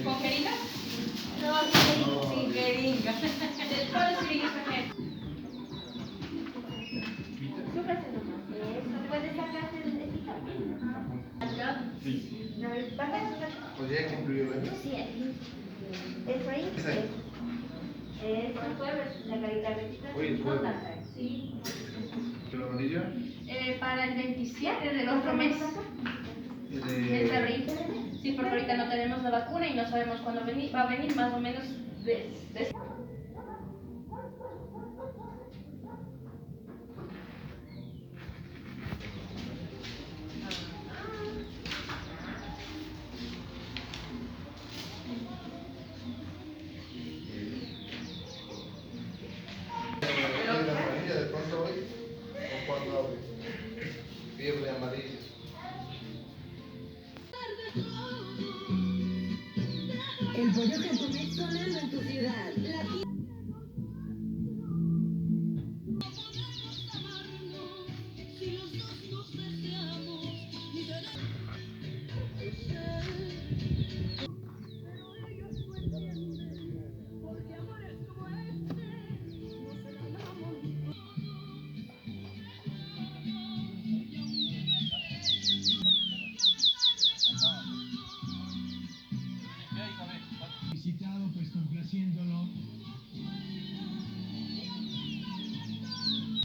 ¿Con jeringas? No, Sin jeringas. ¿Cuáles jeringas también? súbrase nomás. Eso, puedes sacarte el dedito. Sí. No, baja. ¿Podría que incluye el Sí, eso ahí. Esa ahí. Eso, la carita recta. Oye, No ¿puedo? tanta. Sí. ¿El amarillo? Para el 27 del otro mes. En febrero. Sí, porque ahorita no tenemos la vacuna y no sabemos cuándo va a venir, más o menos de ¿La amarilla de pronto hoy? ¿O cuando abre? Fiebre amarilla. El pollo japonés sonando en tu ciudad. Visitado, pues complaciéndolo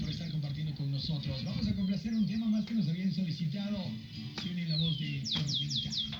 por estar compartiendo con nosotros. Vamos a complacer un tema más que nos habían solicitado. Se une la voz de Tormenta.